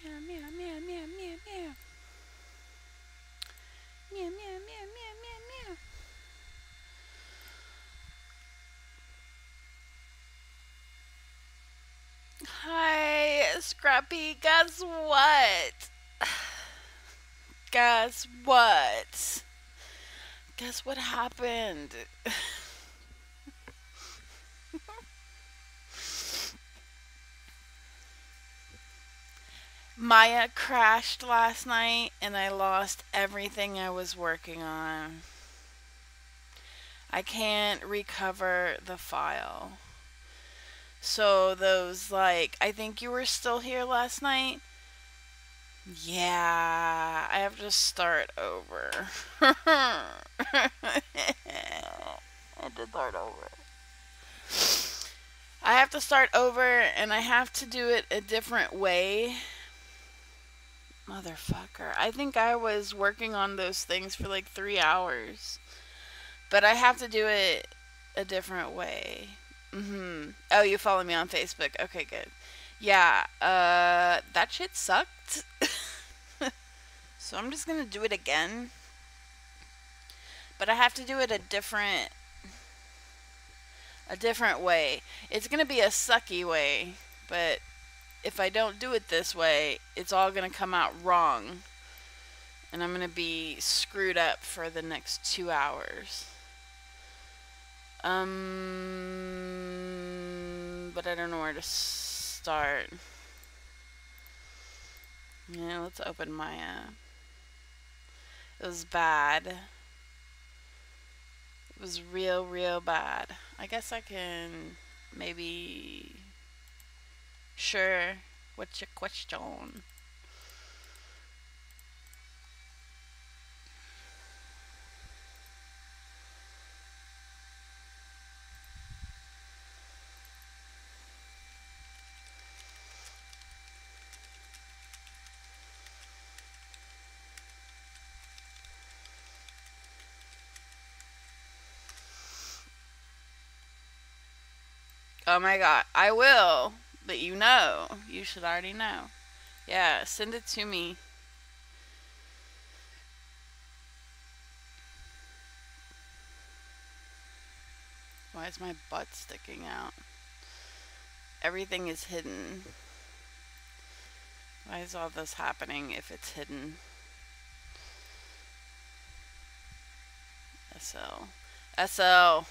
meow, meow, meow, meow, meow, meow. Meow, meow, meow, meow, meow, meow. Hi, Scrappy. Guess what? Guess what? Guess what happened? Maya crashed last night and I lost everything I was working on. I can't recover the file. So those, like, I think you were still here last night. Yeah, I have to start over. I have to start over. I have to start over and I have to do it a different way. Motherfucker. I think I was working on those things for like 3 hours. But I have to do it a different way. Oh, you follow me on Facebook. Okay, good. Yeah, that shit sucked. So I'm just gonna do it again. But I have to do it a different way. It's gonna be a sucky way, but if I don't do it this way, it's all gonna come out wrong. And I'm gonna be screwed up for the next 2 hours. But I don't know where to start. Yeah, let's open my It was bad. It was real, real bad. I guess I can maybe... Sure. What's your question? Oh my god. I will. But you know. You should already know. Yeah, send it to me. Why is my butt sticking out? Everything is hidden. Why is all this happening if it's hidden? SL. SL.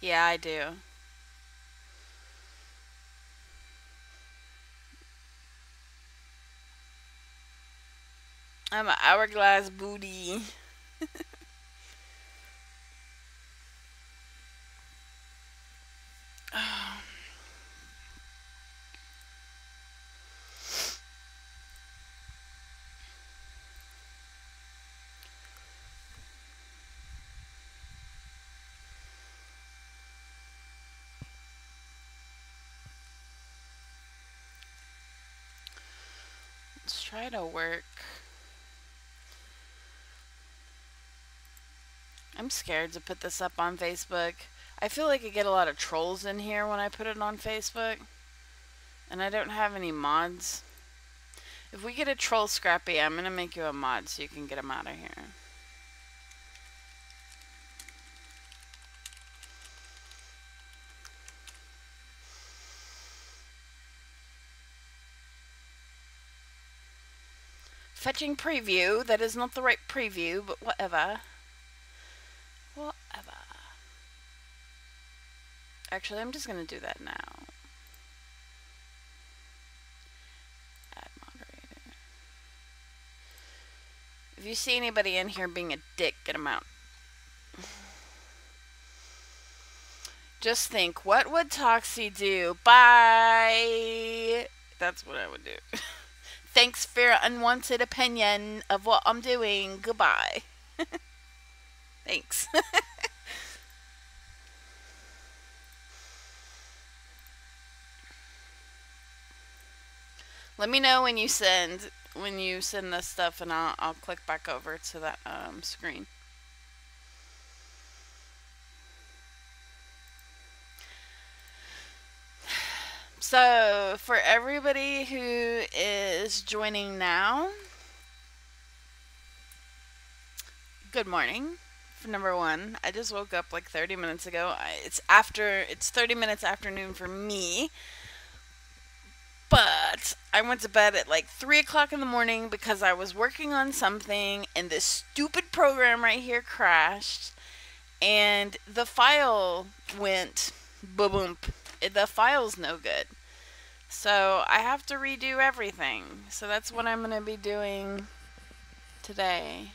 Yeah, I do. I'm an hourglass booty. Let's try to work. I'm scared to put this up on Facebook. I feel like I get a lot of trolls in here when I put it on Facebook. And I don't have any mods. If we get a troll, Scrappy, I'm gonna make you a mod so you can get him out of here. Fetching preview. That is not the right preview, but whatever. Whatever. Actually, I'm just gonna do that now. Add moderator. If you see anybody in here being a dick, get them out. Just think, what would Toxie do? Bye! That's what I would do. Thanks for your unwanted opinion of what I'm doing. Goodbye. Thanks. Let me know when you send this stuff, and I'll click back over to that screen. So, for everybody who is joining now, good morning. For number one, I just woke up like 30 minutes ago. It's 30 minutes afternoon for me, but I went to bed at like 3 o'clock in the morning because I was working on something, and this stupid program right here crashed, and the file went boom. The file's no good. So I have to redo everything. So that's what I'm going to be doing today.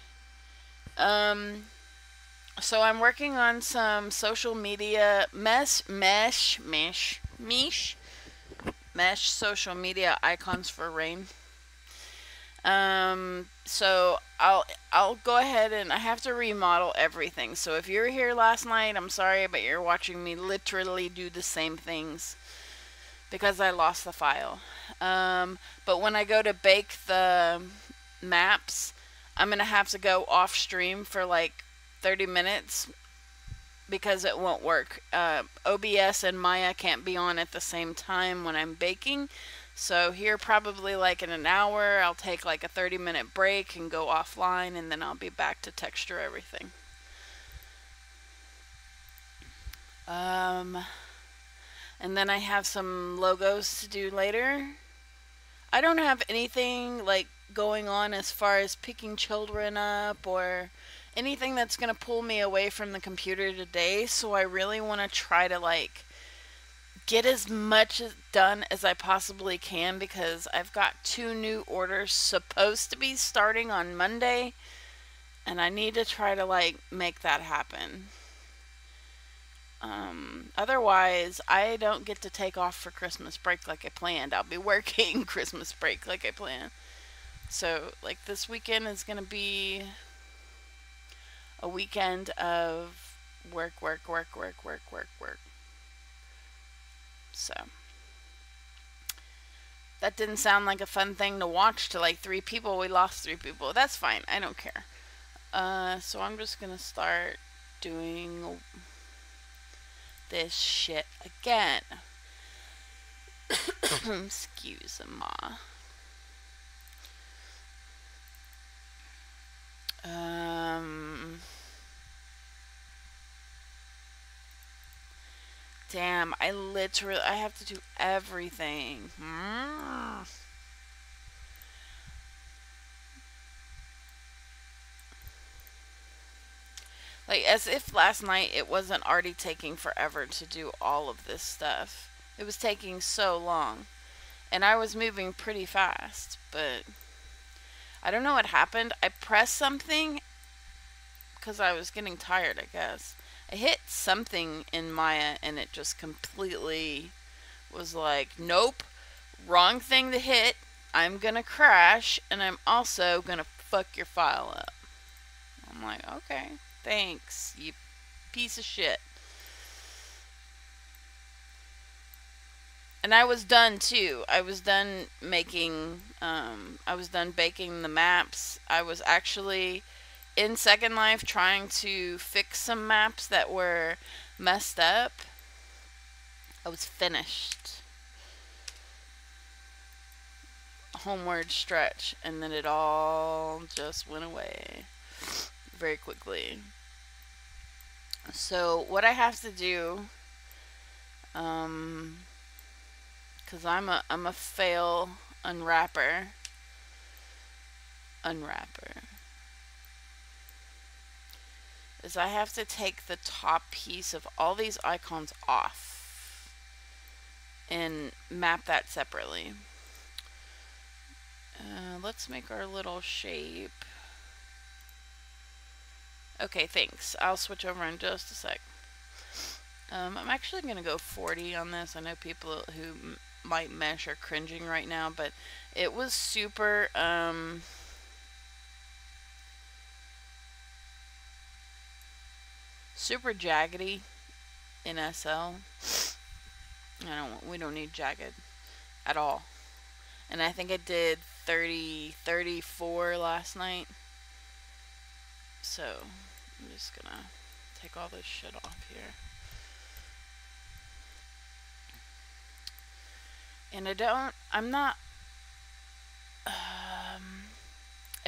So I'm working on some social media mesh social media icons for Rain. So I'll go ahead, and I have to remodel everything. So if you're here last night, I'm sorry, but you're watching me literally do the same things because I lost the file. But when I go to bake the maps, I'm gonna have to go off stream for like 30 minutes because it won't work. OBS and Maya can't be on at the same time when I'm baking. So here, probably like in an hour, I'll take like a 30-minute break and go offline, and then I'll be back to texture everything. And then I have some logos to do later. I don't have anything like going on as far as picking children up or anything that's going to pull me away from the computer today, so I really want to try to like get as much done as I possibly can, because I've got 2 new orders supposed to be starting on Monday, and I need to try to like make that happen. Otherwise, I don't get to take off for Christmas break like I planned. I'll be working Christmas break like I planned. So, like, this weekend is going to be a weekend of work. So, that didn't sound like a fun thing to watch to like 3 people. We lost 3 people. That's fine. I don't care. So I'm just going to start doing this shit again. Excuse me. Damn, I have to do everything. Like, as if last night it wasn't already taking forever to do all of this stuff. It was taking so long. And I was moving pretty fast, but I don't know what happened. I pressed something because I was getting tired, I guess. I hit something in Maya, and it just completely was like, nope, wrong thing to hit. I'm gonna crash, and I'm also gonna fuck your file up. I'm like, okay, thanks, you piece of shit. And I was done too. I was done making, I was done baking the maps. I was actually in Second Life trying to fix some maps that were messed up. I was finished. Homeward stretch, and then it all just went away very quickly. So what I have to do, because I'm a fail unwrapper, is I have to take the top piece of all these icons off and map that separately. Let's make our little shape. Okay, thanks. I'll switch over in just a sec. I'm actually going to go 40 on this. I know people who might mesh are cringing right now, but it was super, super jaggedy in SL. We don't need jagged at all. And I think I did 34 last night. So I'm just gonna take all this shit off here. And I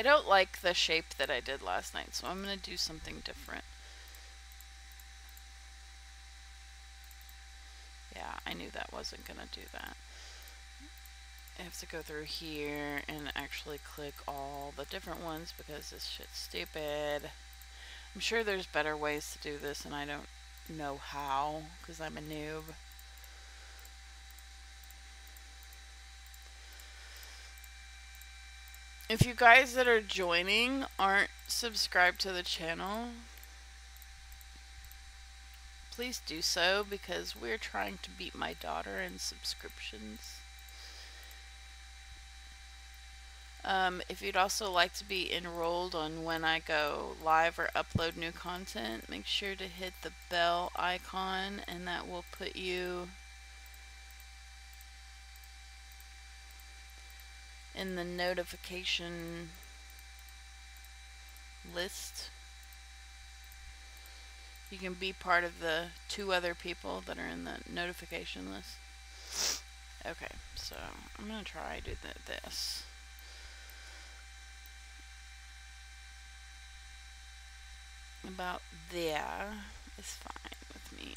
don't like the shape that I did last night, so I'm gonna do something different. Yeah, I knew that wasn't gonna do that. I have to go through here and actually click all the different ones because this shit's stupid. I'm sure there's better ways to do this and I don't know how because I'm a noob. If you guys that are joining aren't subscribed to the channel, please do so because we're trying to beat my daughter in subscriptions. If you'd also like to be enrolled on when I go live or upload new content, make sure to hit the bell icon and that will put you in the notification list. You can be part of the 2 other people that are in the notification list. Okay, so I'm gonna try to do this. About there is fine with me.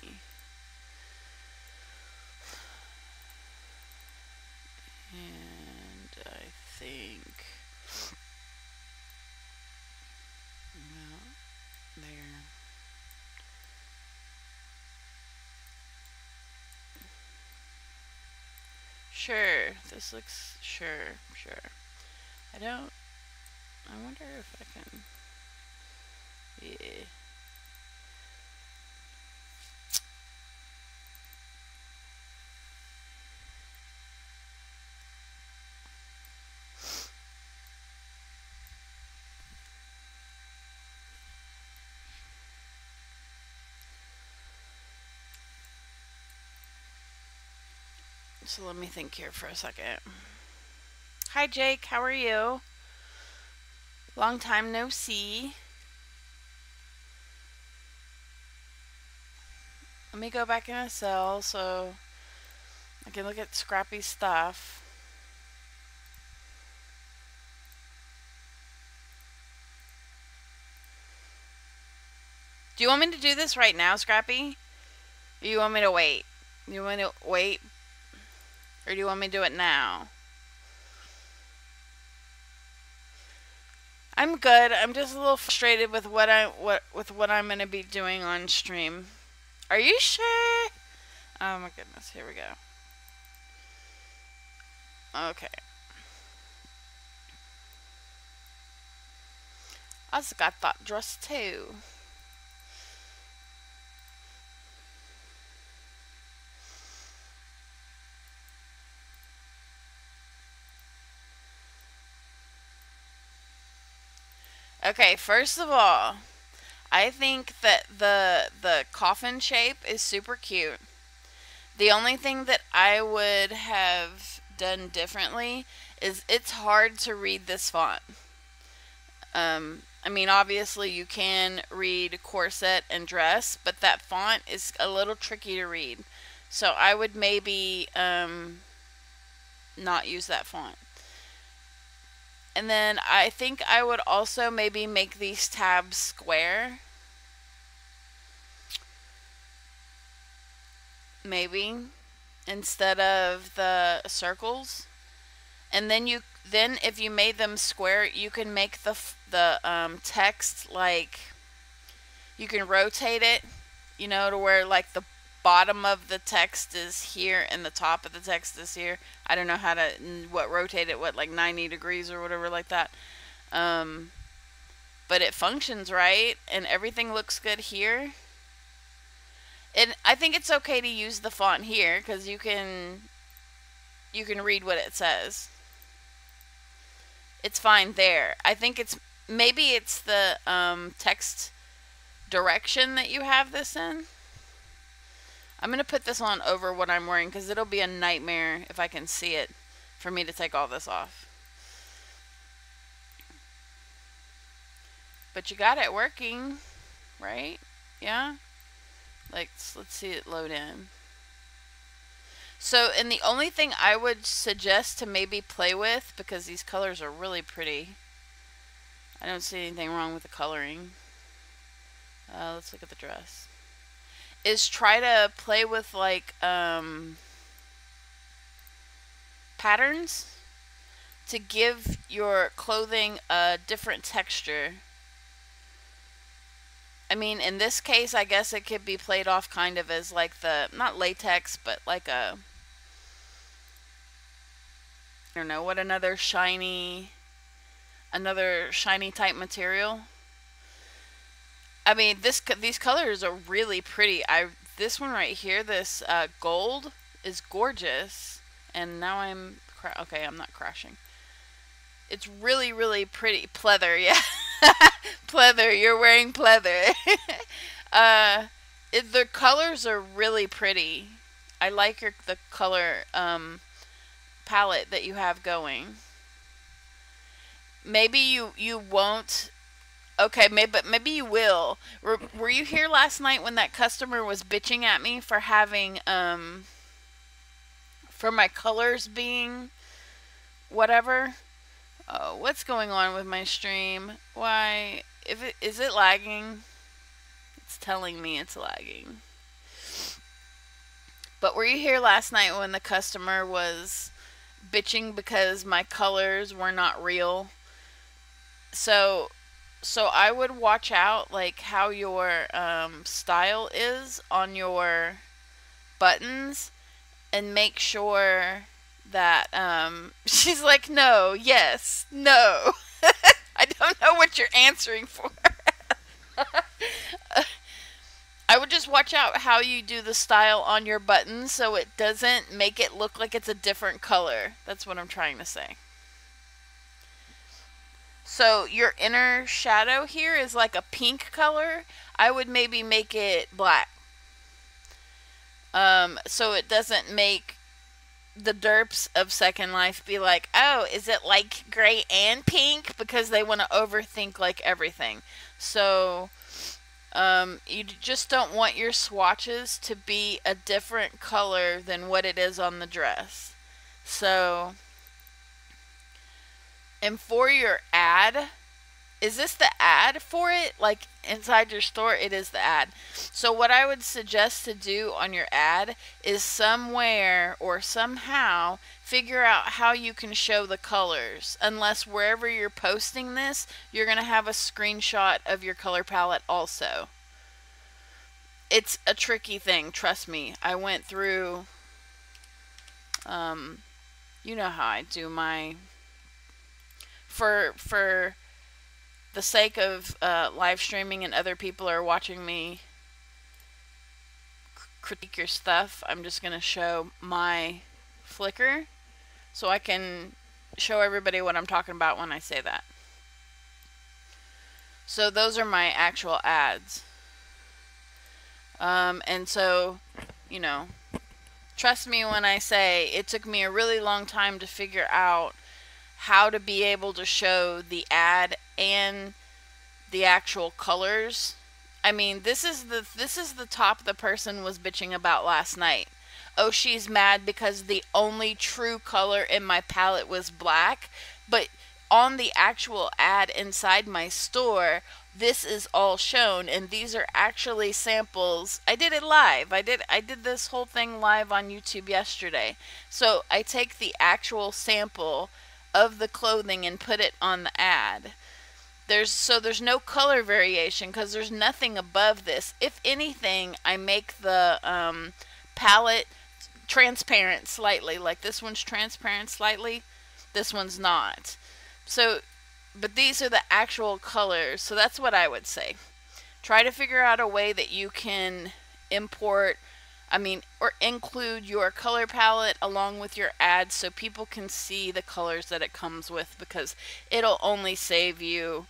And I think, well, there. Sure, this looks, sure. I wonder if I can, yeah. So let me think here for a second. Hi Jake, how are you? Long time no see. Let me go back in a cell so I can look at Scrappy's stuff. Do you want me to do this right now, Scrappy? Or do you want me to wait? You want me to wait? Or do you want me to do it now? I'm good. I'm just a little frustrated with what I'm gonna be doing on stream. Are you sure? Oh my goodness, here we go. Okay. I just got that dress too. Okay, first of all, I think that the coffin shape is super cute. The only thing that I would have done differently is it's hard to read this font. I mean, obviously you can read corset and dress, but that font is a little tricky to read. So I would maybe not use that font. And then I think I would also maybe make these tabs square. Maybe instead of the circles. And then if you made them square, you can make the text like, you can rotate it, you know, to where like the bottom of the text is here and the top of the text is here. I don't know how to rotate it, like 90 degrees or whatever like that. But it functions right and everything looks good here. And I think it's okay to use the font here because you can read what it says. It's fine there. I think maybe it's the text direction that you have this in. I'm going to put this on over what I'm wearing because it'll be a nightmare if I can see it for me to take all this off. But you got it working, right? Yeah? Like, let's see it load in. So, and the only thing I would suggest to maybe play with, because these colors are really pretty. I don't see anything wrong with the coloring. Let's look at the dress. Is try to play with like patterns to give your clothing a different texture. I mean, in this case, I guess it could be played off kind of as like the, not latex, but like a, I don't know, what another shiny type material. I mean, these colors are really pretty. This one right here, this gold, is gorgeous. And now okay, I'm not crashing. It's really, really pretty. Pleather, yeah. Pleather, you're wearing pleather. The colors are really pretty. I like the color palette that you have going. Maybe you won't. Okay, maybe you will. Were you here last night when that customer was bitching at me for having for my colors being whatever? Oh, what's going on with my stream? Why? Is it lagging? It's telling me it's lagging. But were you here last night when the customer was bitching because my colors were not real? So I would watch out like how your style is on your buttons and make sure that she's like, no, yes, no. I don't know what you're answering for. I would just watch out how you do the style on your buttons so it doesn't make it look like it's a different color. That's what I'm trying to say. So your inner shadow here is like a pink color. I would maybe make it black. So it doesn't make the derps of Second Life be like, oh, is it like gray and pink? Because they want to overthink like everything. So you just don't want your swatches to be a different color than what it is on the dress. So, and for your ad, is this the ad for it? Like inside your store, it is the ad. So what I would suggest to do on your ad is somewhere or somehow figure out how you can show the colors. Unless wherever you're posting this, you're going to have a screenshot of your color palette also. It's a tricky thing, trust me. I went through, you know how I do my, for the sake of live streaming and other people are watching me critique your stuff, I'm just going to show my Flickr so I can show everybody what I'm talking about when I say that. So those are my actual ads. And so, you know, trust me when I say it took me a really long time to figure out how to be able to show the ad and the actual colors. I mean, this is the top the person was bitching about last night. Oh, she's mad because the only true color in my palette was black, but on the actual ad inside my store, this is all shown, and these are actually samples. I did it live. I did this whole thing live on YouTube yesterday. So I take the actual sample of the clothing and put it on the ad. There's no color variation because there's nothing above this. If anything, I make the palette transparent slightly. Like this one's transparent slightly. This one's not. So, but these are the actual colors. So that's what I would say. Try to figure out a way that you can import, or include your color palette along with your ads so people can see the colors that it comes with, because it'll only save you,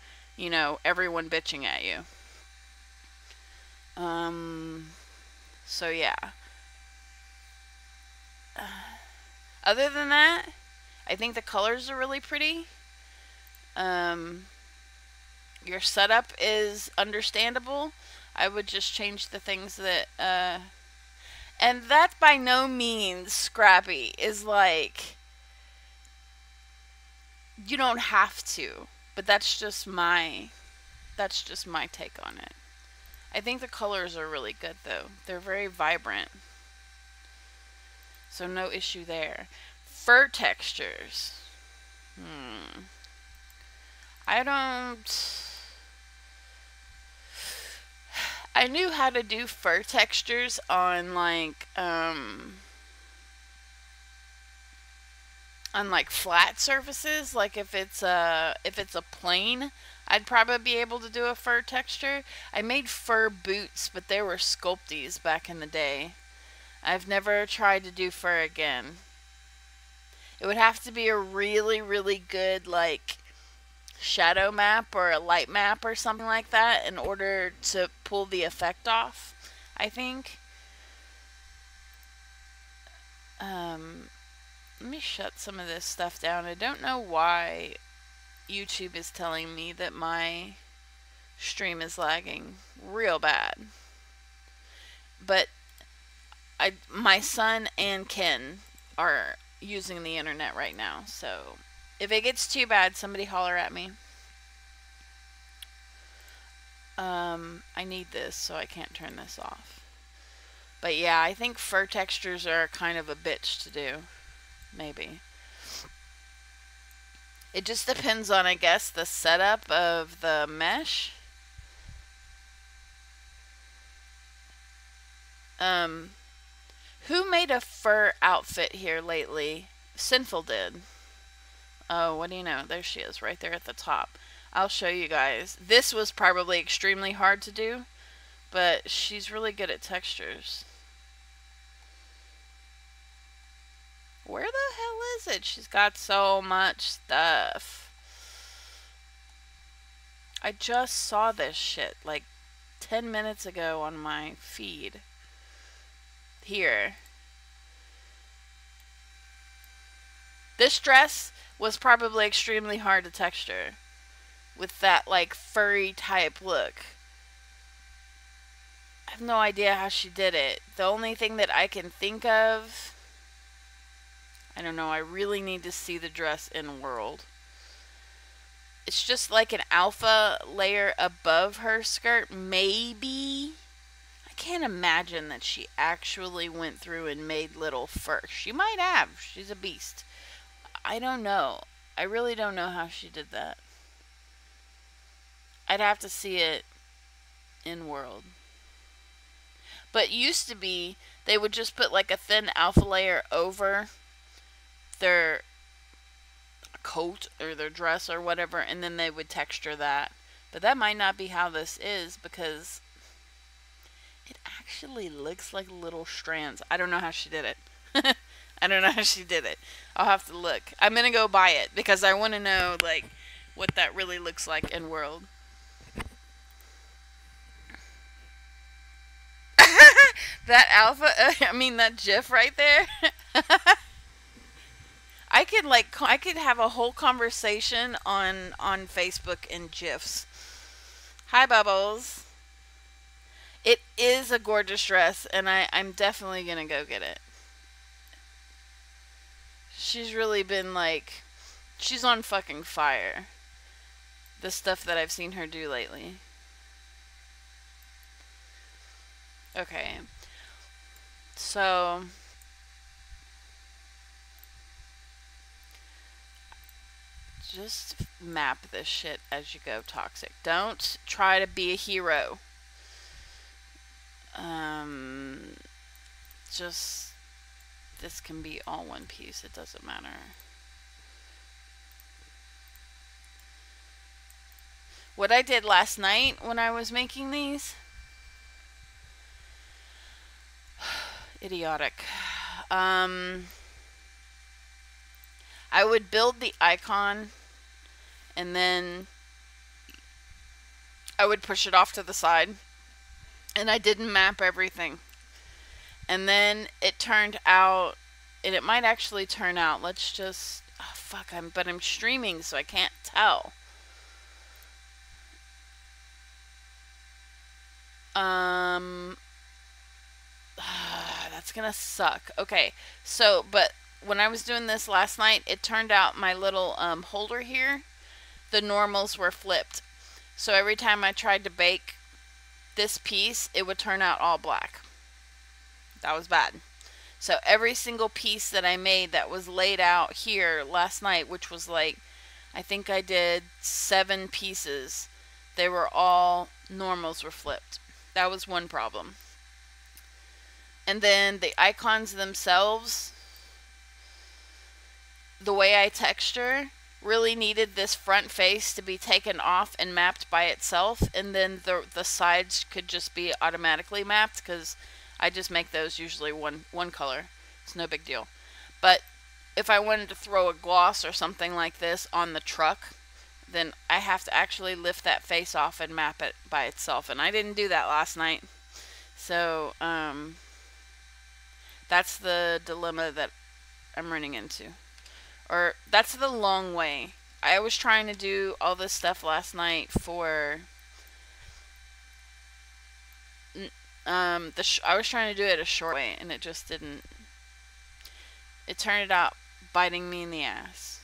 everyone bitching at you. So yeah. Other than that, I think the colors are really pretty. Your setup is understandable. I would just change the things that, and that by no means scrappy is like, you don't have to, but that's just my take on it. I think the colors are really good though. They're very vibrant. So no issue there. Fur textures. I don't... I knew how to do fur textures on like flat surfaces. Like if it's a plane, I'd probably be able to do a fur texture. I made fur boots, but they were sculpties back in the day. I've never tried to do fur again. It would have to be a really, really good like shadow map or a light map or something like that in order to pull the effect off, I think. Let me shut some of this stuff down. I don't know why YouTube is telling me that my stream is lagging real bad. But my son and Ken are using the internet right now, so if it gets too bad, somebody holler at me. I need this, so I can't turn this off. But yeah, I think fur textures are kind of a bitch to do. Maybe. It just depends on, I guess, the setup of the mesh. Who made a fur outfit here lately? Sinful did. Oh, what do you know? There she is, right there at the top. I'll show you guys. This was probably extremely hard to do, but she's really good at textures. Where the hell is it? She's got so much stuff. I just saw this shit like 10 minutes ago on my feed. Here. This dress was probably extremely hard to texture with that like furry type look. I have no idea how she did it. The only thing that I can think of, I don't know, I really need to see the dress in world. It's just like an alpha layer above her skirt, maybe. I can't imagine that she actually went through and made little fur. She might have. She's a beast. I don't know. I really don't know how she did that. I'd have to see it in world. But used to be, they would just put like a thin alpha layer over their coat or their dress or whatever, and then they would texture that. But that might not be how this is, because it actually looks like little strands. I don't know how she did it. I don't know how she did it. I'll have to look. I'm gonna go buy it because I want to know like what that really looks like in world. That alpha, that GIF right there. I could have a whole conversation on Facebook in GIFs. Hi, Bubbles. It is a gorgeous dress, and I'm definitely gonna go get it. She's really been like, she's on fucking fire. The stuff that I've seen her do lately. Okay. So, just map this shit as you go, Toxic. Don't try to be a hero. Just, this can be all one piece. It doesn't matter. What I did last night when I was making these, idiotic. I would build the icon and then I would push it off to the side, and I didn't map everything. And then it turned out, and it might actually turn out, let's just, Oh, fuck, but I'm streaming, so I can't tell. That's gonna suck. Okay, so, but when I was doing this last night, it turned out my little holder here, the normals were flipped. So every time I tried to bake this piece, it would turn out all black. That was bad. So every single piece that I made that was laid out here last night, which was like, I think I did 7 pieces, they were all normals were flipped. That was one problem. And then the icons themselves, the way I texture, really needed this front face to be taken off and mapped by itself, and then the sides could just be automatically mapped, because I just make those usually one color. It's no big deal. But if I wanted to throw a gloss or something like this on the truck, then I have to actually lift that face off and map it by itself, and I didn't do that last night. So that's the dilemma that I'm running into. Or that's the long way. I was trying to do all this stuff last night for I was trying to do it a short way, and it just didn't. It turned out biting me in the ass.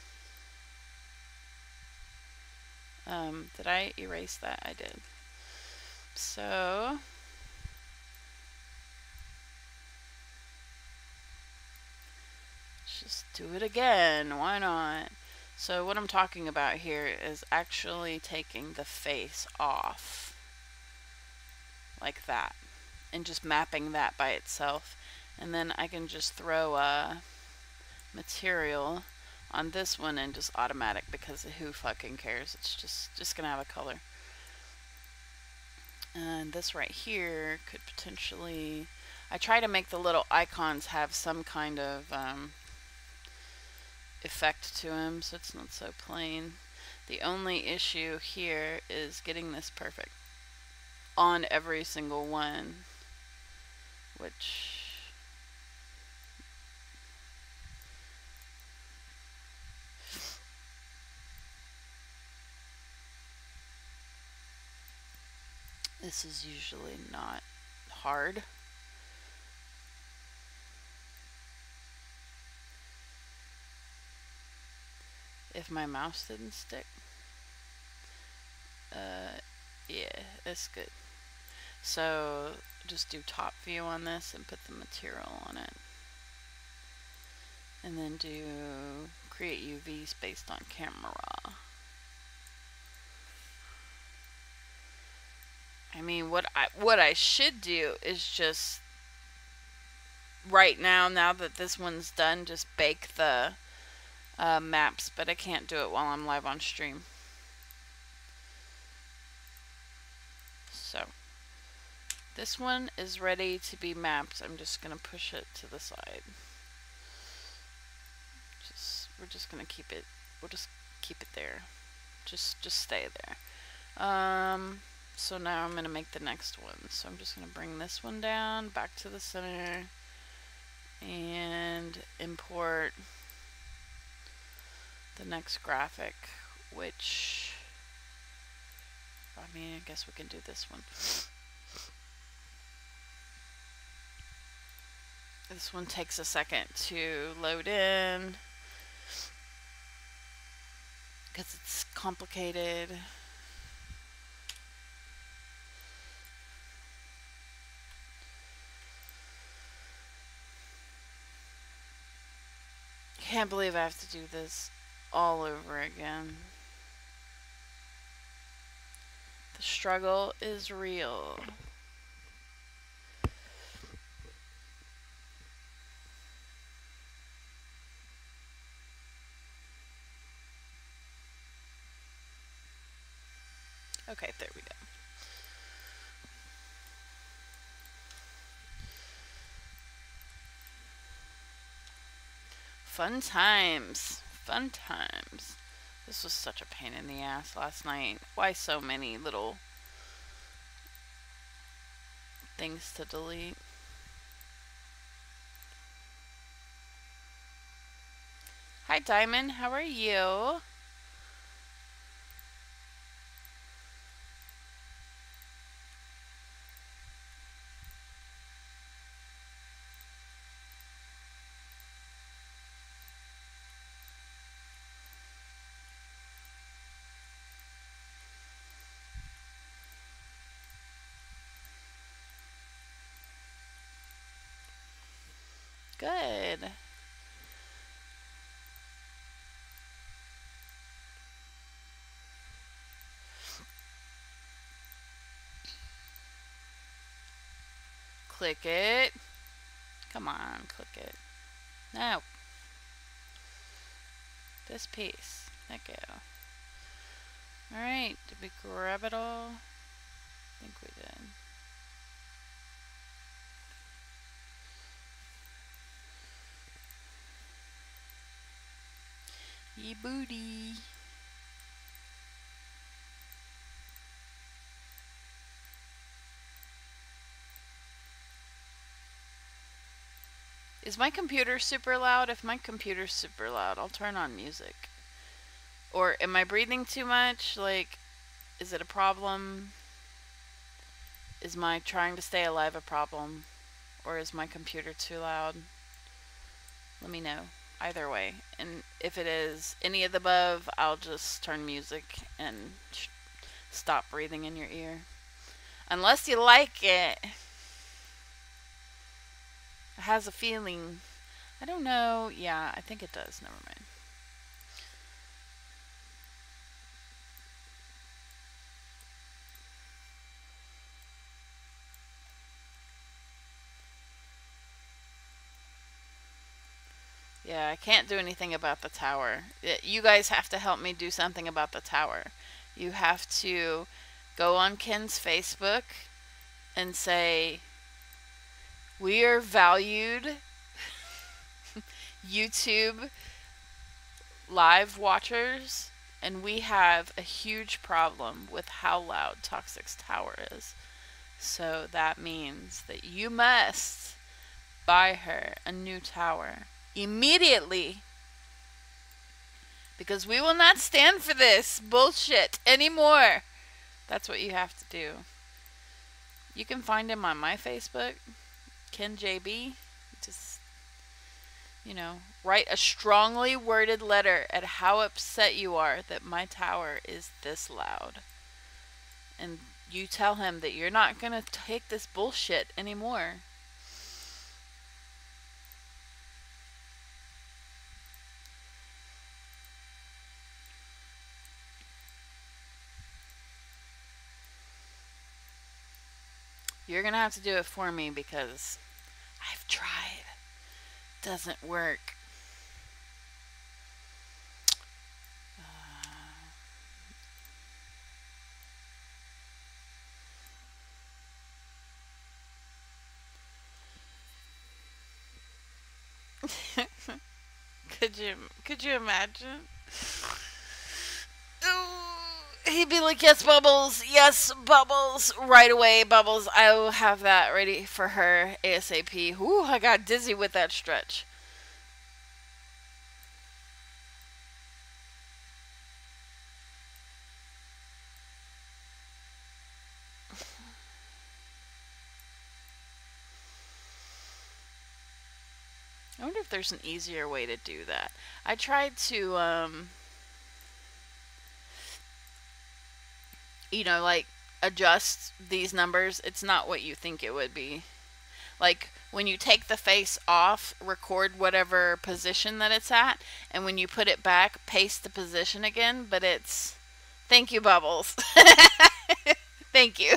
Did I erase that? I did. So let's just do it again. Why not? So what I'm talking about here is actually taking the face off like that and just mapping that by itself, and then I can just throw a material on this one and just automatic, because who fucking cares? It's just gonna have a color. And this right here could potentially, I try to make the little icons have some kind of effect to them, so it's not so plain. The only issue here is getting this perfect on every single one, which this is usually not hard. If my mouse didn't stick. Yeah, that's good. So just do top view on this and put the material on it. And then do create UVs based on camera. I mean, what I should do is just right now that this one's done, just bake the maps, but I can't do it while I'm live on stream. So this one is ready to be mapped. I'm just gonna push it to the side. We're just gonna keep it. We'll just keep it there. Just stay there. So now I'm gonna make the next one. So I'm just gonna bring this one down back to the center and import the next graphic, which, I mean, I guess we can do this one. This one takes a second to load in because it's complicated. Can't believe I have to do this all over again. The struggle is real. Okay, there we go. Fun times. Fun times. This was such a pain in the ass last night. Why so many little things to delete? Hi, Diamond. How are you? Good. Click it. Come on, click it. No. This piece. Thank you. Alright, did we grab it all? I think we did. Ye booty. Is my computer super loud? If my computer's super loud, I'll turn on music. Or am I breathing too much? Like, is it a problem? Is my trying to stay alive a problem? Or is my computer too loud? Let me know. Either way. And if it is any of the above, I'll just turn music and stop breathing in your ear. Unless you like it. It has a feeling. I don't know. Yeah, I think it does. Never mind. Yeah, I can't do anything about the tower. You guys have to help me do something about the tower. You have to go on Ken's Facebook and say, we are valued YouTube live watchers, and we have a huge problem with how loud Toxic's tower is. So that means that you must buy her a new tower immediately, because we will not stand for this bullshit anymore. That's what you have to do. You can find him on my Facebook, Ken JB. Just, you know, write a strongly worded letter at how upset you are that my tower is this loud. And you tell him that you're not going to take this bullshit anymore. You're going to have to do it for me because I've tried. Doesn't work. Could you imagine? He'd be like, yes, Bubbles, yes, Bubbles, right away, Bubbles. I will have that ready for her ASAP. Ooh, I got dizzy with that stretch. I wonder if there's an easier way to do that. I tried to, you know, like, adjust these numbers. It's not what you think it would be. Like, when you take the face off, record whatever position that it's at, and when you put it back, paste the position again, but it's... Thank you, Bubbles. Thank you.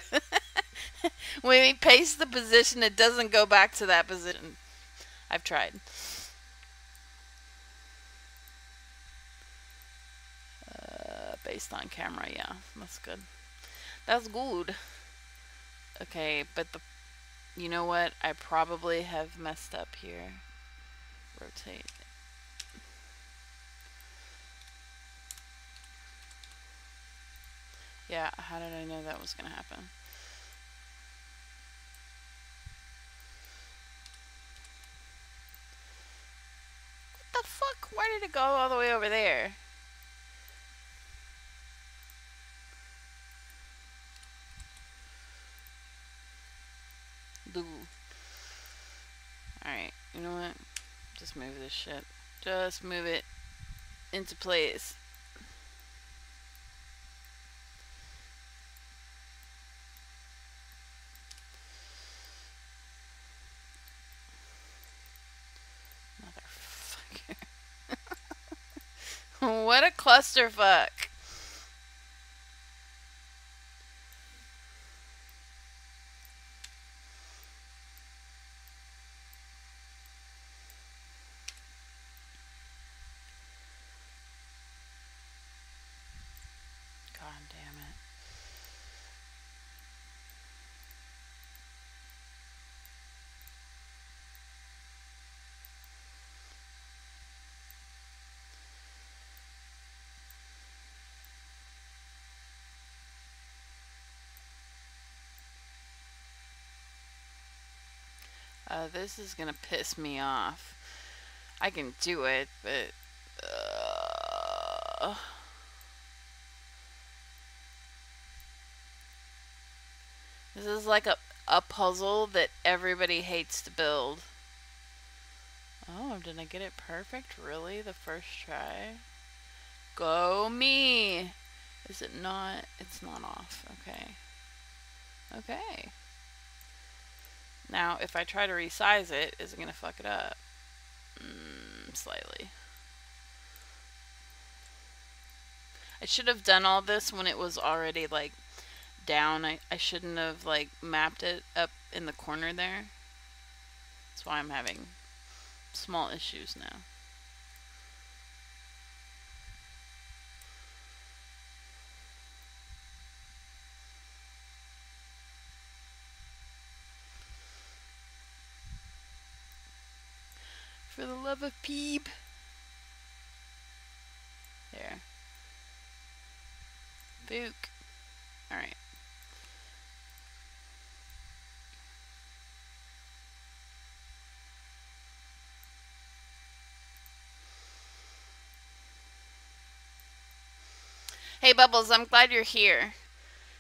When we paste the position, it doesn't go back to that position. I've tried. Based on camera, yeah, that's good. That's good. Okay, but you know what? I probably have messed up here. Rotate. Yeah, how did I know that was gonna happen? What the fuck? Why did it go all the way over there? Alright, you know what? Just move this shit. Just move it into place. Motherfucker. What a clusterfuck. God damn it. This is gonna piss me off. I can do it, but... This is like a puzzle that everybody hates to build. Oh, did I get it perfect? Really? The first try? Go me! Is it not? It's not off. Okay. Okay. Now, if I try to resize it, is it going to fuck it up? Slightly. I should have done all this when it was already, like, down. I shouldn't have, like, mapped it up in the corner there. That's why I'm having small issues now. For the love of Peep. There. Book. Alright. Hey Bubbles, I'm glad you're here.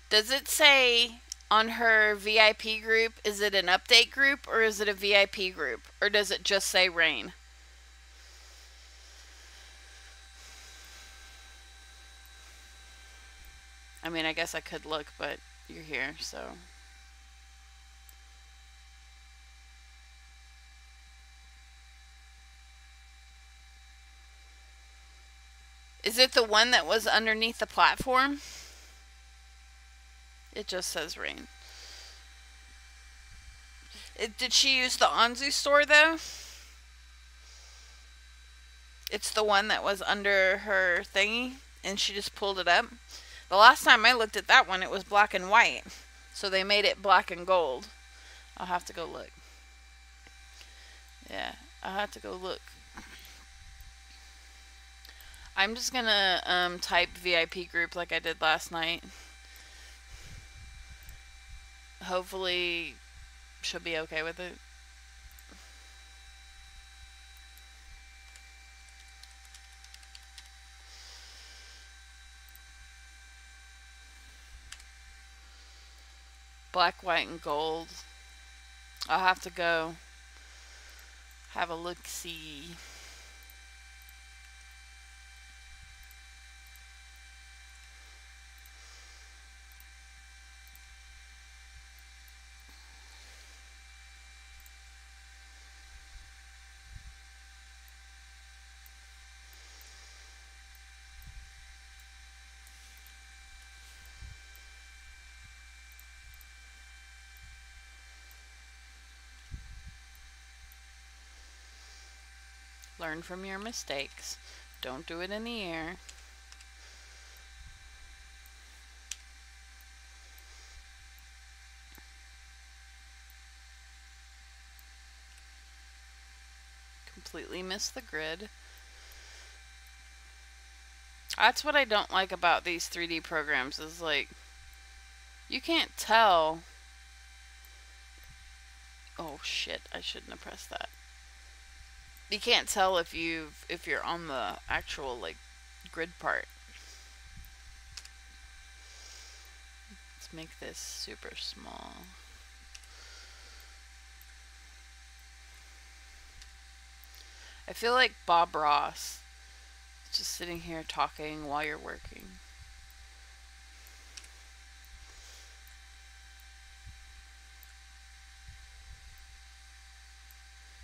Does it say on her VIP group, is it an update group or is it a VIP group? Or does it just say rain? I mean, I guess I could look, but you're here, so... Is it the one that was underneath the platform? It just says rain. Did she use the Anzu store, though? It's the one that was under her thingy, and she just pulled it up. The last time I looked at that one, it was black and white. So they made it black and gold. I'll have to go look. Yeah, I'll have to go look. I'm just gonna type VIP group like I did last night. Hopefully she'll be okay with it. Black, white, and gold. I'll have to go have a look-see. Learn from your mistakes. Don't do it in the air. Completely missed the grid. That's what I don't like about these 3D programs, is like, you can't tell. Oh shit, I shouldn't have pressed that. You can't tell if you're on the actual like grid part. Let's make this super small. I feel like Bob Ross, just sitting here talking while you're working.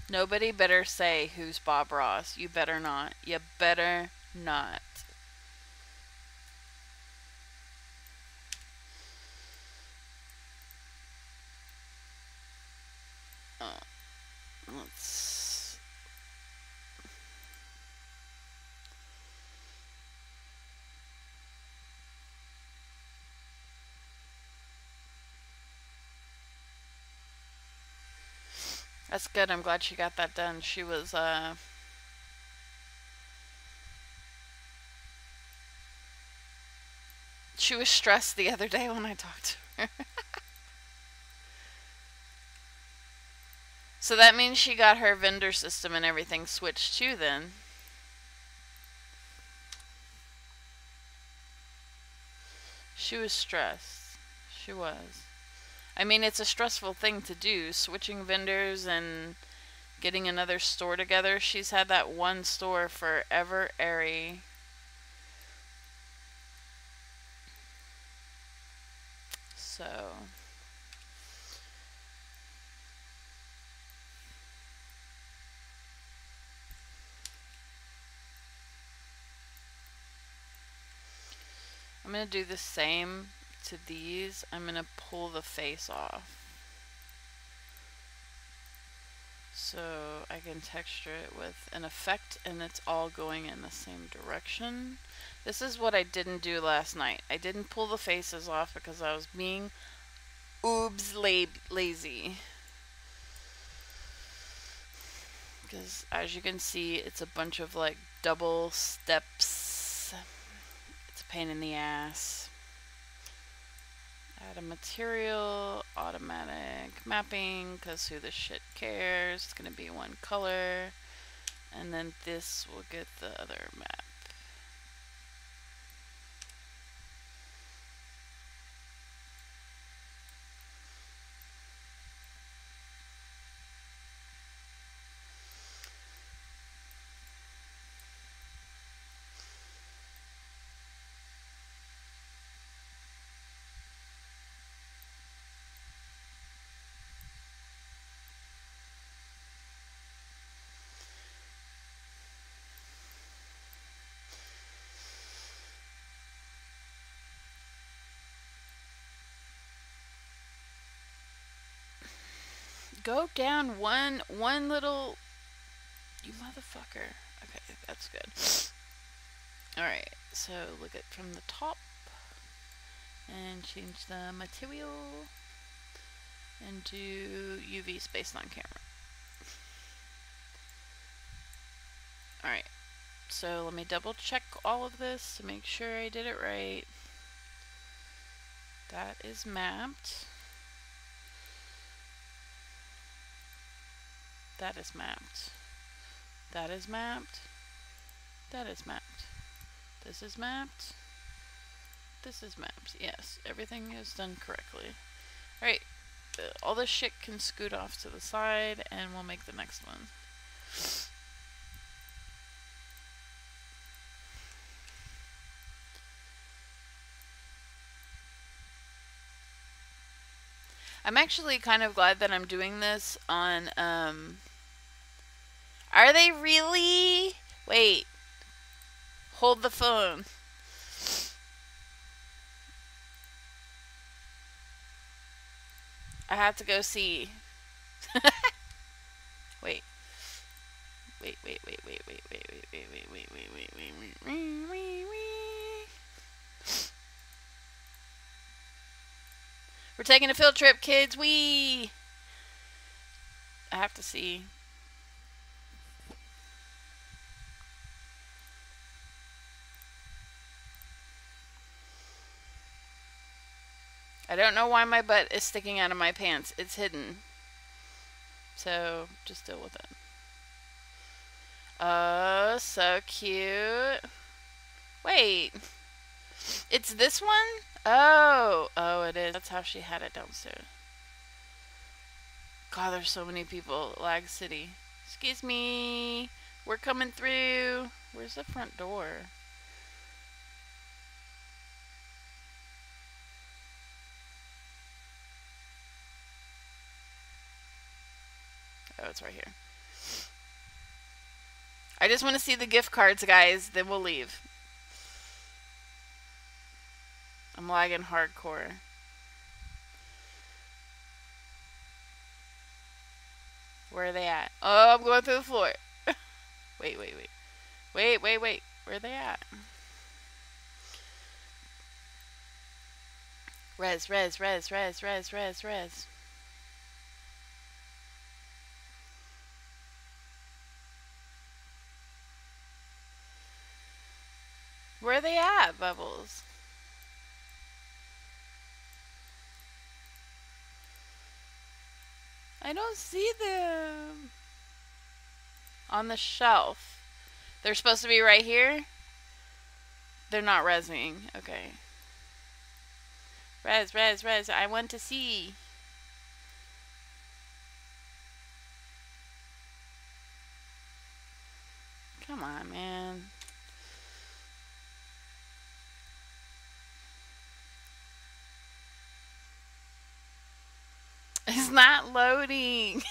Nobody better say who's Bob Ross. You better not. You better not. Let's... That's good. I'm glad she got that done. She was stressed the other day when I talked to her. So that means she got her vendor system and everything switched too then. She was stressed. She was. I mean, it's a stressful thing to do, switching vendors and getting another store together. She's had that one store forever, airy. So... I'm going to do the same to these. I'm going to pull the face off, so I can texture it with an effect and it's all going in the same direction. This is what I didn't do last night. I didn't pull the faces off because I was being lazy. Because as you can see, it's a bunch of like double steps. It's a pain in the ass. Add a material, automatic mapping, because who the shit cares? It's going to be one color. And then this will get the other map. Go down one little... You motherfucker. Okay, that's good. Alright, so look at from the top. And change the material. And do UV space on camera. Alright, so let me double check all of this to make sure I did it right. That is mapped. That is mapped. That is mapped. That is mapped. This is mapped. This is mapped. Yes, everything is done correctly. Alright, all this shit can scoot off to the side and we'll make the next one. I'm actually kind of glad that I'm doing this on, Are they really? Wait. Hold the phone. I have to go see. Wait. Wait. We're taking a field trip, kids. I have to see. I don't know why my butt is sticking out of my pants. It's hidden. So, just deal with it. Oh, so cute. Wait, it's this one? Oh, oh, it is. That's how she had it downstairs. God, there's so many people at Lag City. Excuse me. We're coming through. Where's the front door? Oh, it's right here. I just want to see the gift cards, guys. Then we'll leave. I'm lagging hardcore. Where are they at? Oh, I'm going through the floor. Wait, wait, wait. Wait, wait, wait. Where are they at? Res, res, res, res, res, res, res. Where are they at, Bubbles? I don't see them. On the shelf. They're supposed to be right here? They're not resing. Okay. Res, res, res. I want to see. Come on, man. It's not loading.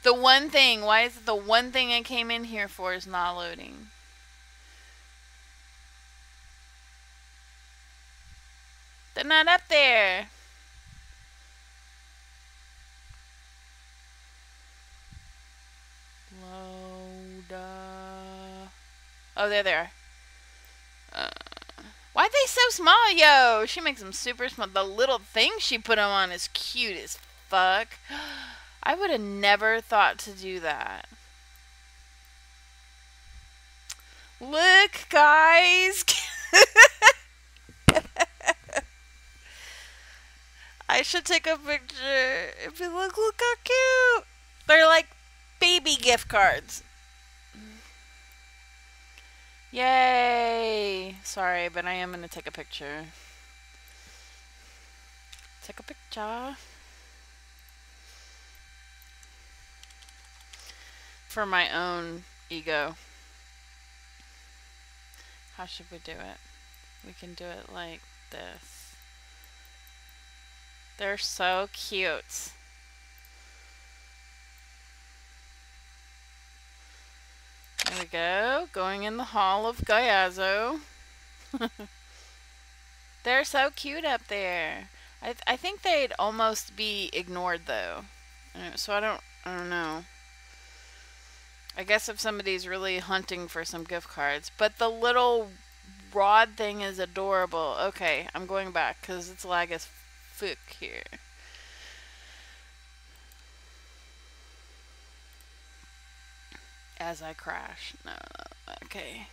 The one thing, why is it the one thing I came in here for is not loading? They're not up there. Load. Oh, there they are. Why are they so small, yo? She makes them super small. The little thing she put them on is cute as fuck. I would have never thought to do that. Look, guys. I should take a picture. If you look how cute. They're like baby gift cards. Yay. Sorry, but I am going to take a picture. Take a picture. For my own ego. How should we do it? We can do it like this. They're so cute. There we go. Going in the hall of Gaiazo. They're so cute up there. I think they'd almost be ignored though. So I don't know. I guess if somebody's really hunting for some gift cards. But the little rod thing is adorable. Okay, I'm going back because it's lag as fuck here. As I crash. No, okay.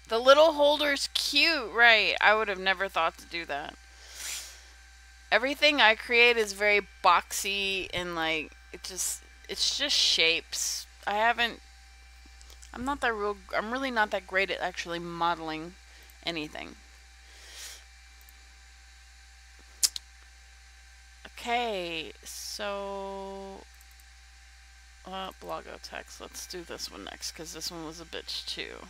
The little holder's cute, right? I would have never thought to do that. Everything I create is very boxy and like it's just shapes. I'm really not that great at actually modeling anything. Okay, so Blogo text. Let's do this one next because this one was a bitch too.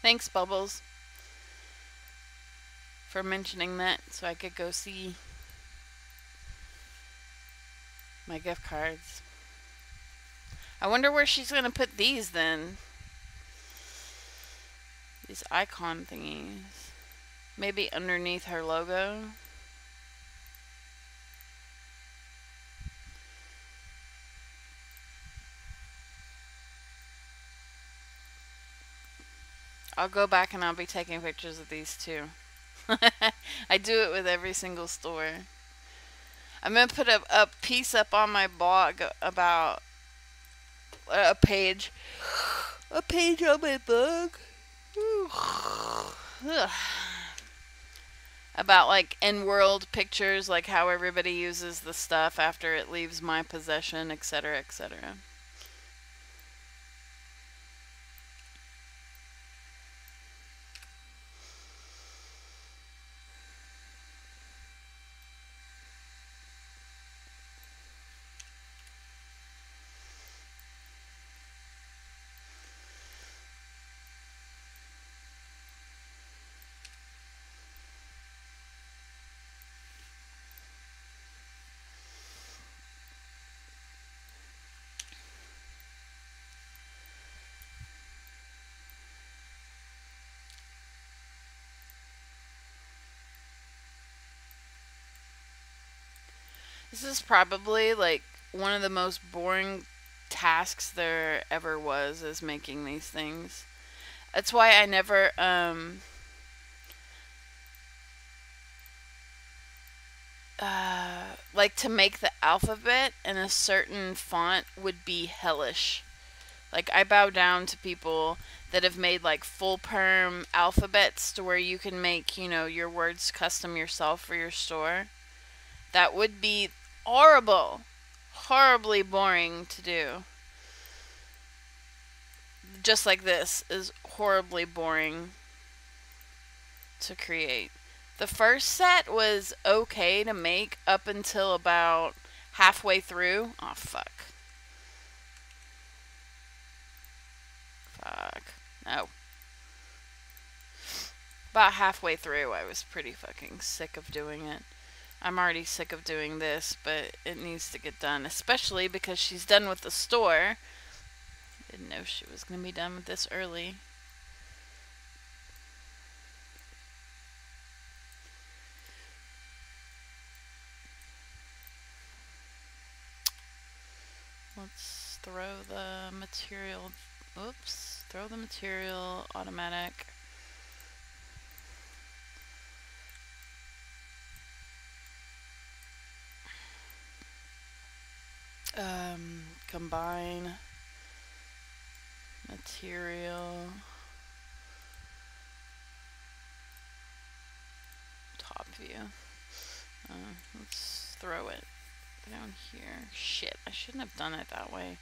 Thanks, Bubbles, for mentioning that so I could go see my gift cards. I wonder where she's going to put these then. These icon thingies. Maybe underneath her logo. I'll go back and I'll be taking pictures of these too. I do it with every single store. I'm gonna put a piece up on my blog about a page on my blog about like in-world pictures, like how everybody uses the stuff after it leaves my possession, etc., etc. This is probably like one of the most boring tasks there ever was, is making these things. That's why I never like, to make the alphabet in a certain font would be hellish. Like, I bow down to people that have made like full perm alphabets to where you can make, your words custom yourself for your store. That would be horrible. Horribly boring to do. Just like this is horribly boring to create. The first set was okay to make up until about halfway through. Oh, fuck. Fuck. No. About halfway through, I was pretty fucking sick of doing it. I'm already sick of doing this, but it needs to get done. Especially because she's done with the store. Didn't know she was going to be done with this early. Let's throw the material. Oops. Throw the material. Automatic. Combine. Material. Top view. Let's throw it down here. Shit, I shouldn't have done it that way.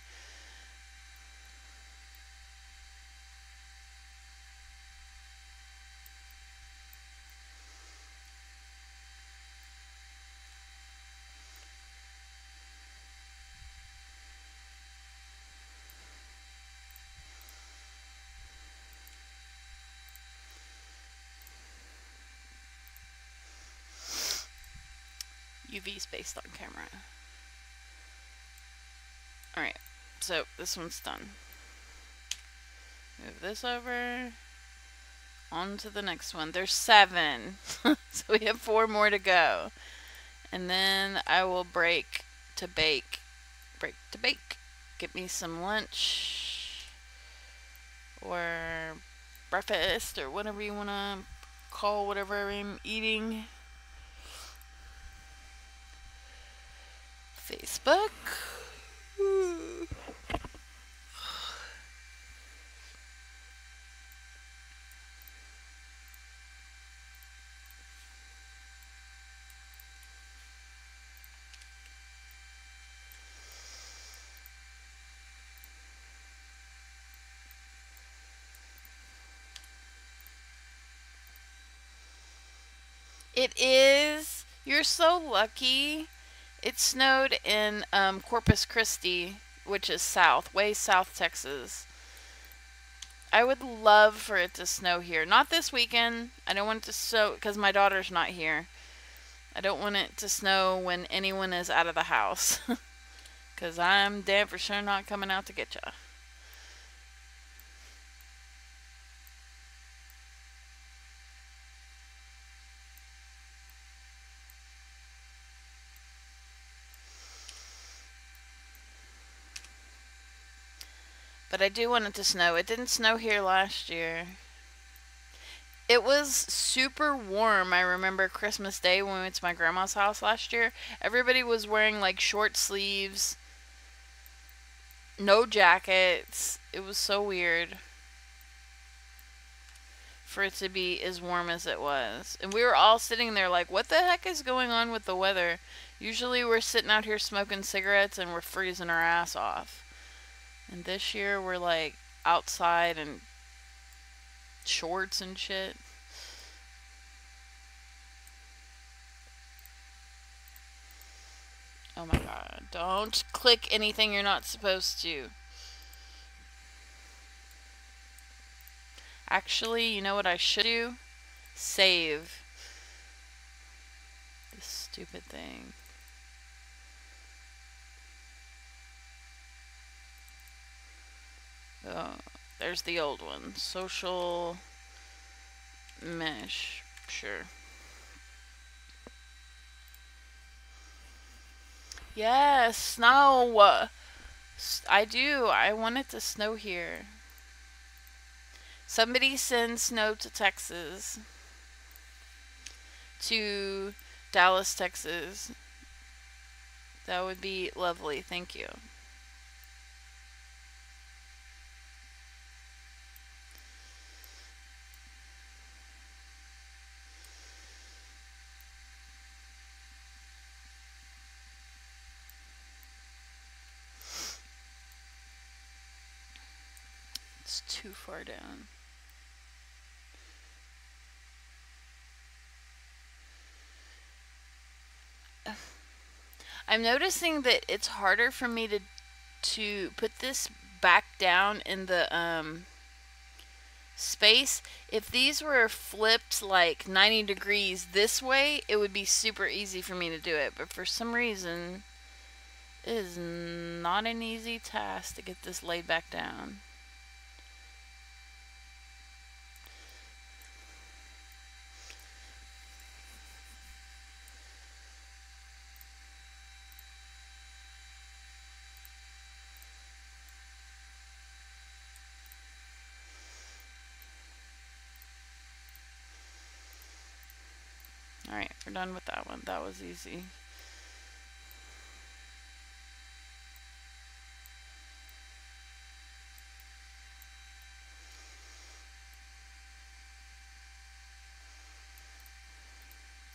UV's based on camera. Alright, so this one's done. Move this over. On to the next one. There's 7. So we have 4 more to go. And then I will break to bake. Break to bake. Get me some lunch. Or breakfast. Or whatever you want to call whatever I'm eating. Facebook. It is. You're so lucky. It snowed in Corpus Christi, which is south, way south Texas. I would love for it to snow here. Not this weekend. I don't want it to snow because my daughter's not here. I don't want it to snow when anyone is out of the house. Because I'm damn for sure not coming out to get ya. But I do want it to snow. It didn't snow here last year. It was super warm. I remember Christmas Day when we went to my grandma's house last year. Everybody was wearing like short sleeves, no jackets. It was so weird for it to be as warm as it was. And we were all sitting there like, what the heck is going on with the weather? Usually we're sitting out here smoking cigarettes and we're freezing our ass off. And this year we're like outside and shorts and shit. Oh my god. Don't click anything you're not supposed to. Actually, you know what I should do? Save this stupid thing. Oh, there's the old one. Social mesh. Sure. Yes, snow. I do. I want it to snow here. Somebody send snow to Texas. To Dallas, Texas. That would be lovely. Thank you. It's too far down. I'm noticing that it's harder for me to put this back down in the space. If these were flipped like 90 degrees this way, it would be super easy for me to do it. But for some reason, it is not an easy task to get this laid back down. Alright, we're done with that one. That was easy.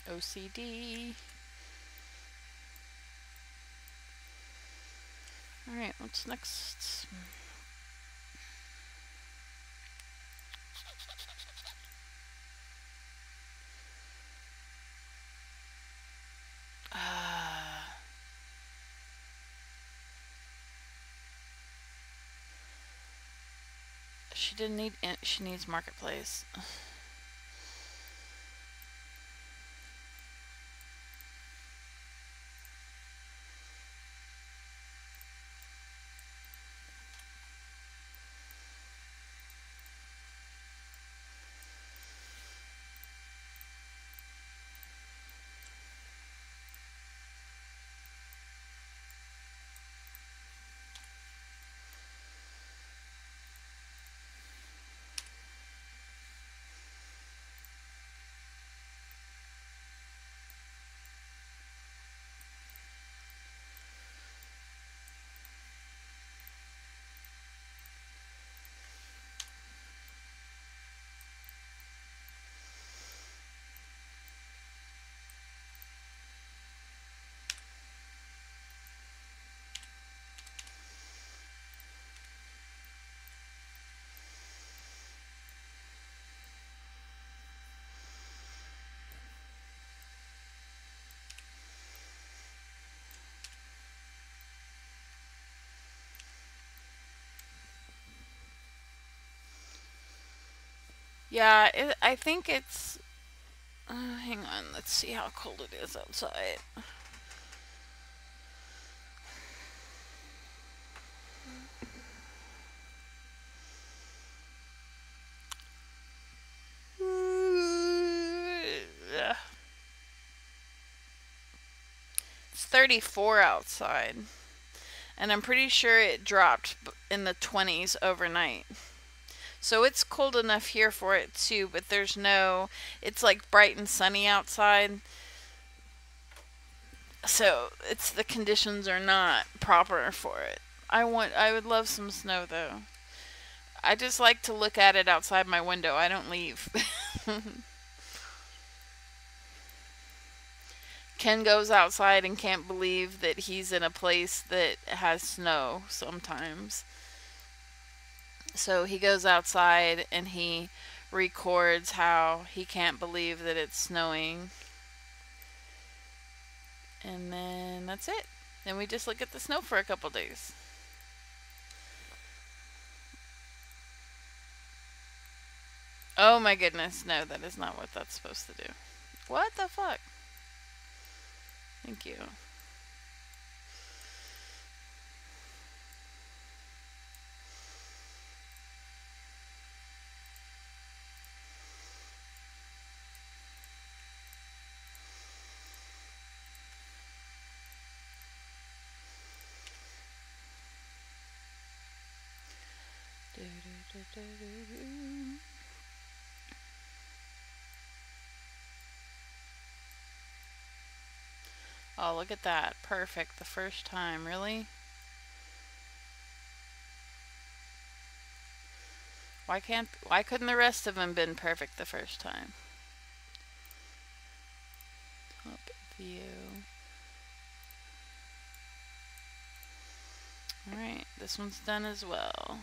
OCD. Alright, what's next? She didn't need. She needs marketplace. Yeah, I think it's. Hang on, let's see how cold it is outside. It's 34 outside. And I'm pretty sure it dropped in the 20s overnight. So it's cold enough here for it too, but there's no, it's like bright and sunny outside. So it's the conditions are not proper for it. I would love some snow though. I just like to look at it outside my window. I don't leave. Ken goes outside and can't believe that he's in a place that has snow sometimes. So he goes outside and he records how he can't believe that it's snowing. And then that's it. Then we just look at the snow for a couple days. Oh my goodness, no, that is not what that's supposed to do. What the fuck? Thank you. Oh, look at that. Perfect the first time. Really? Why couldn't the rest of them been perfect the first time? Top view. Alright, this one's done as well.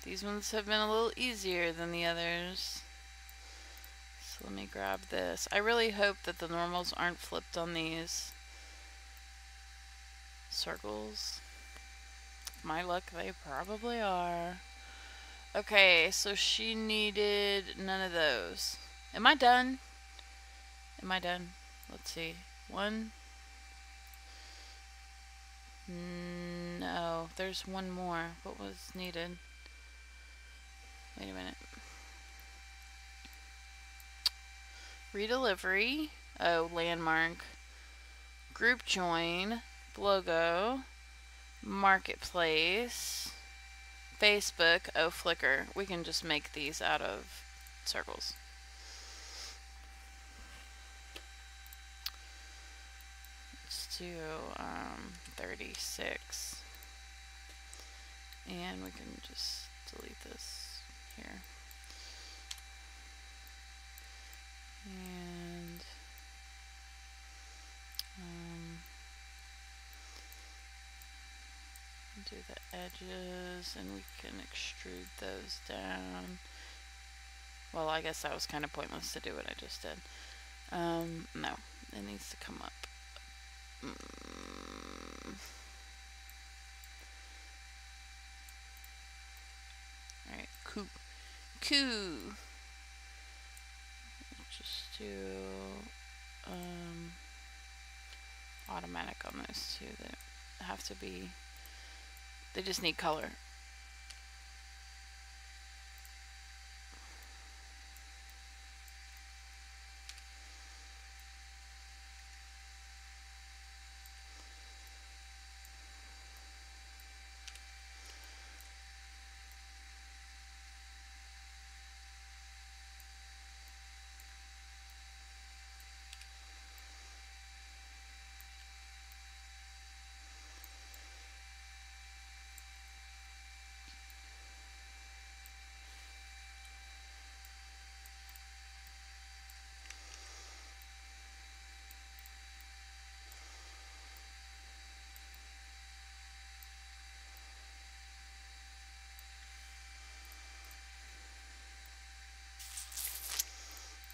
These ones have been a little easier than the others. So let me grab this. I really hope that the normals aren't flipped on these circles. My luck, they probably are. Okay, so she needed none of those. Am I done? Am I done? Let's see. One. No, there's one more. What was needed? Wait a minute. Redelivery. Oh, landmark. Group join. Logo. Marketplace. Facebook. Oh, Flickr. We can just make these out of circles. Let's do 36. And we can just delete this here. And do the edges, and we can extrude those down. Well, I guess that was kind of pointless to do what I just did. No, it needs to come up. Alright, cool. Just do automatic on those two. They have to be, they just need color.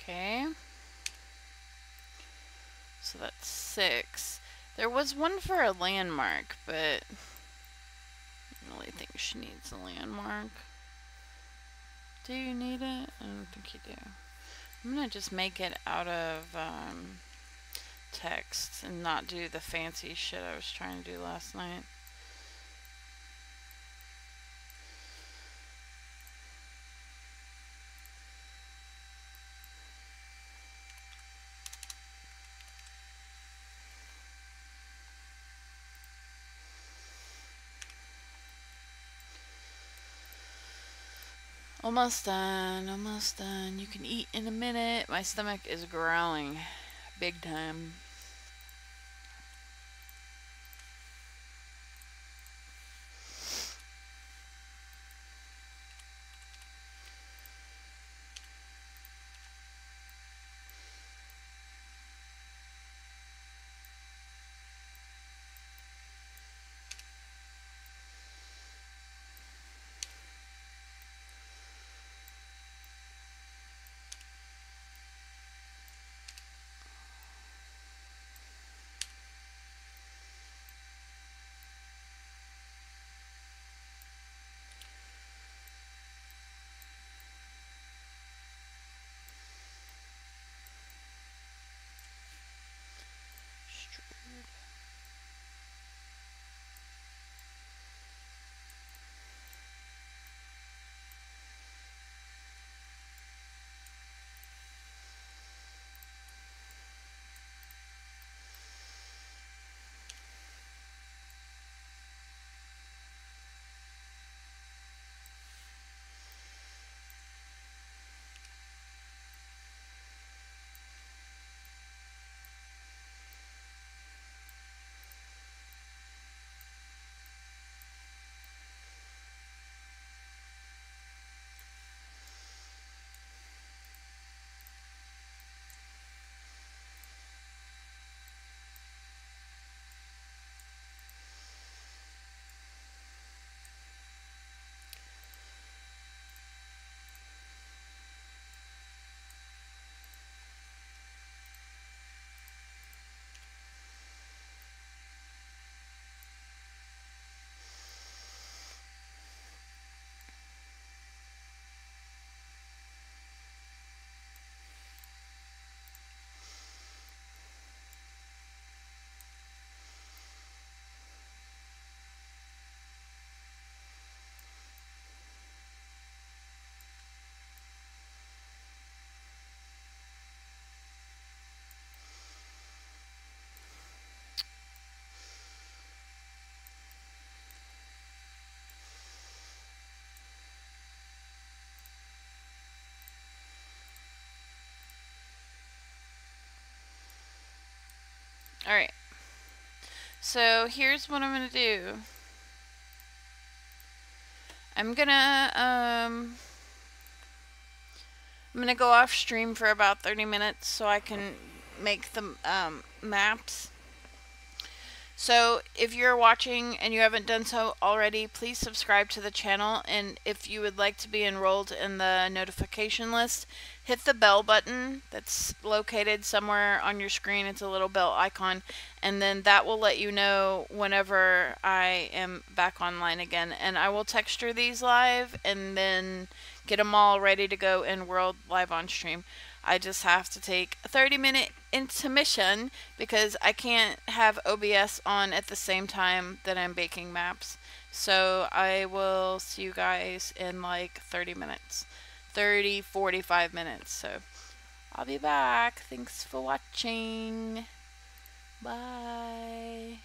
Okay. So that's 6. There was one for a landmark, but I really think she needs a landmark. Do you need it? I don't think you do. I'm gonna just make it out of text and not do the fancy shit I was trying to do last night. Almost done, almost done. You can eat in a minute. My stomach is growling big time. Alright. So here's what I'm gonna do. I'm gonna go off stream for about 30 minutes so I can make the maps. So if you're watching and you haven't done so already, please subscribe to the channel, and if you would like to be enrolled in the notification list, hit the bell button that's located somewhere on your screen. It's a little bell icon, and then that will let you know whenever I am back online again. And I will texture these live and then get them all ready to go in World live on stream. I just have to take a 30-minute intermission because I can't have OBS on at the same time that I'm baking maps. So I will see you guys in like 30 minutes. 30, 45 minutes. So I'll be back. Thanks for watching. Bye.